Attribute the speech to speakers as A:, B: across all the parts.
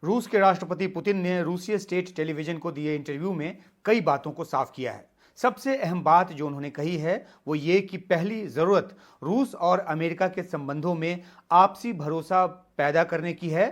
A: रूस के राष्ट्रपति पुतिन ने रूसी स्टेट टेलीविजन को दिए इंटरव्यू में कई बातों को साफ किया है। सबसे अहम बात जो उन्होंने कही है वो ये कि पहली जरूरत रूस और अमेरिका के संबंधों में आपसी भरोसा पैदा करने की है।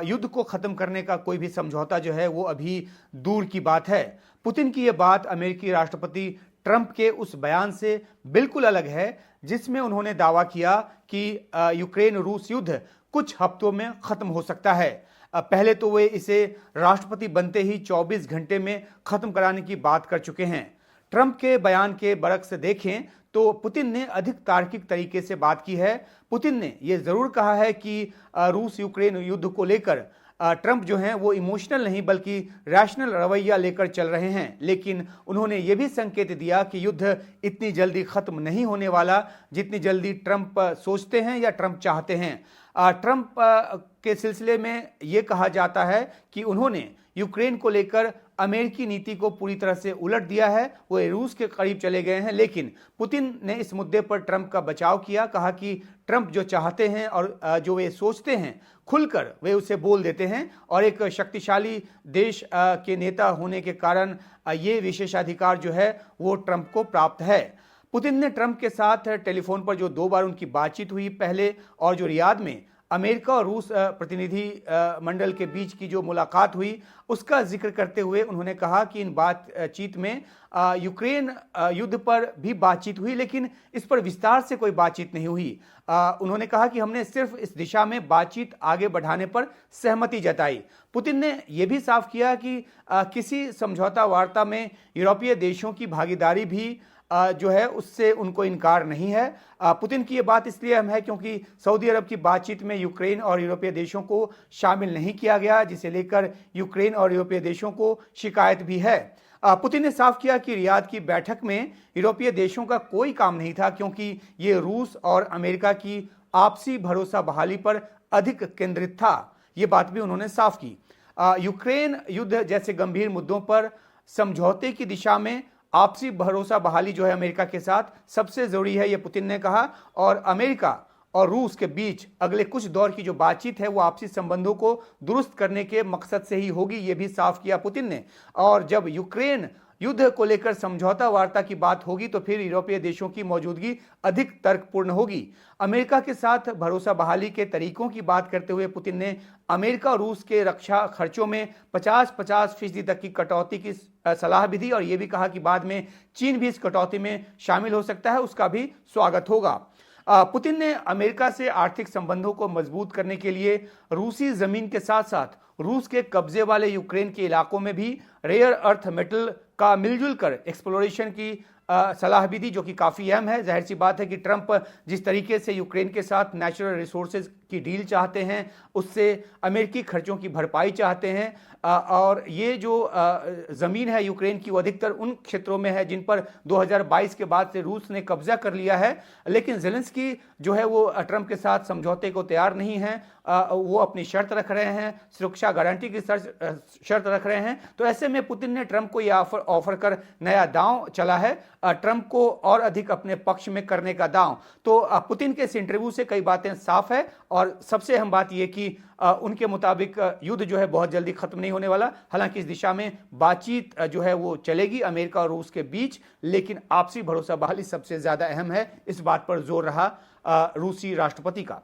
A: युद्ध को खत्म करने का कोई भी समझौता जो है वो अभी दूर की बात है। पुतिन की यह बात अमेरिकी राष्ट्रपति ट्रंप के उस बयान से बिल्कुल अलग है जिसमें उन्होंने दावा किया कि यूक्रेन रूस युद्ध कुछ हफ्तों में खत्म हो सकता है। पहले तो वे इसे राष्ट्रपति बनते ही 24 घंटे में खत्म कराने की बात कर चुके हैं। ट्रंप के बयान के बरक्स देखें तो पुतिन ने अधिक तार्किक तरीके से बात की है। पुतिन ने यह जरूर कहा है कि रूस यूक्रेन युद्ध को लेकर ट्रंप जो हैं वो इमोशनल नहीं बल्कि रैशनल रवैया लेकर चल रहे हैं, लेकिन उन्होंने ये भी संकेत दिया कि युद्ध इतनी जल्दी खत्म नहीं होने वाला जितनी जल्दी ट्रंप सोचते हैं या ट्रंप चाहते हैं। ट्रंप के सिलसिले में ये कहा जाता है कि उन्होंने यूक्रेन को लेकर अमेरिकी नीति को पूरी तरह से उलट दिया है, वो रूस के करीब चले गए हैं। लेकिन पुतिन ने इस मुद्दे पर ट्रंप का बचाव किया, कहा कि ट्रंप जो चाहते हैं और जो वे सोचते हैं खुलकर वे उसे बोल देते हैं और एक शक्तिशाली देश के नेता होने के कारण ये विशेषाधिकार जो है वो ट्रंप को प्राप्त है। पुतिन ने ट्रंप के साथ टेलीफोन पर जो 2 बार उनकी बातचीत हुई पहले, और जो रियाद में अमेरिका और रूस प्रतिनिधि मंडल के बीच की जो मुलाकात हुई उसका जिक्र करते हुए उन्होंने कहा कि इन बातचीत में यूक्रेन युद्ध पर भी बातचीत हुई, लेकिन इस पर विस्तार से कोई बातचीत नहीं हुई। उन्होंने कहा कि हमने सिर्फ इस दिशा में बातचीत आगे बढ़ाने पर सहमति जताई। पुतिन ने यह भी साफ किया कि किसी समझौता वार्ता में यूरोपीय देशों की भागीदारी भी जो है उससे उनको इनकार नहीं है। पुतिन की ये बात इसलिए अहम है क्योंकि सऊदी अरब की बातचीत में यूक्रेन और यूरोपीय देशों को शामिल नहीं किया गया, जिसे लेकर यूक्रेन और यूरोपीय देशों को शिकायत भी है। पुतिन ने साफ किया कि रियाद की बैठक में यूरोपीय देशों का कोई काम नहीं था क्योंकि ये रूस और अमेरिका की आपसी भरोसा बहाली पर अधिक केंद्रित था। ये बात भी उन्होंने साफ की। यूक्रेन युद्ध जैसे गंभीर मुद्दों पर समझौते की दिशा में आपसी भरोसा बहाली जो है अमेरिका के साथ सबसे जरूरी है, यह पुतिन ने कहा। और अमेरिका और रूस के बीच अगले कुछ दौर की जो बातचीत है वो आपसी संबंधों को दुरुस्त करने के मकसद से ही होगी, यह भी साफ किया पुतिन ने। और जब यूक्रेन युद्ध को लेकर समझौता वार्ता की बात होगी तो फिर यूरोपीय देशों की मौजूदगी अधिक तर्कपूर्ण होगी। अमेरिका के साथ भरोसा बहाली के तरीकों की बात करते हुए पुतिन ने अमेरिका और रूस के रक्षा खर्चों में 50-50% तक की कटौती की सलाह भी दी और यह भी कहा कि बाद में चीन भी इस कटौती में शामिल हो सकता है, उसका भी स्वागत होगा। पुतिन ने अमेरिका से आर्थिक संबंधों को मजबूत करने के लिए रूसी जमीन के साथ साथ रूस के कब्जे वाले यूक्रेन के इलाकों में भी रेयर अर्थ मेटल का मिलजुल कर एक्सप्लोरेशन की सलाह भी दी, जो कि काफ़ी अहम है। जाहिर सी बात है कि ट्रंप जिस तरीके से यूक्रेन के साथ नेचुरल रिसोर्सेज की डील चाहते हैं उससे अमेरिकी खर्चों की भरपाई चाहते हैं। और ये जो ज़मीन है यूक्रेन की वो अधिकतर उन क्षेत्रों में है जिन पर 2022 के बाद से रूस ने कब्जा कर लिया है। लेकिन ज़ेलेंस्की जो है वो ट्रंप के साथ समझौते को तैयार नहीं है, वो अपनी शर्त रख रहे हैं, सुरक्षा गारंटी की शर्त रख रहे हैं। तो ऐसे में पुतिन ने ट्रंप को यह ऑफर कर नया दांव चला है, ट्रंप को और अधिक अपने पक्ष में करने का दांव। तो पुतिन के इस इंटरव्यू से कई बातें साफ है और सबसे अहम बात यह कि उनके मुताबिक युद्ध जो है बहुत जल्दी खत्म नहीं होने वाला। हालांकि इस दिशा में बातचीत जो है वो चलेगी अमेरिका और रूस के बीच, लेकिन आपसी भरोसा बहाली सबसे ज्यादा अहम है, इस बात पर जोर रहा रूसी राष्ट्रपति का।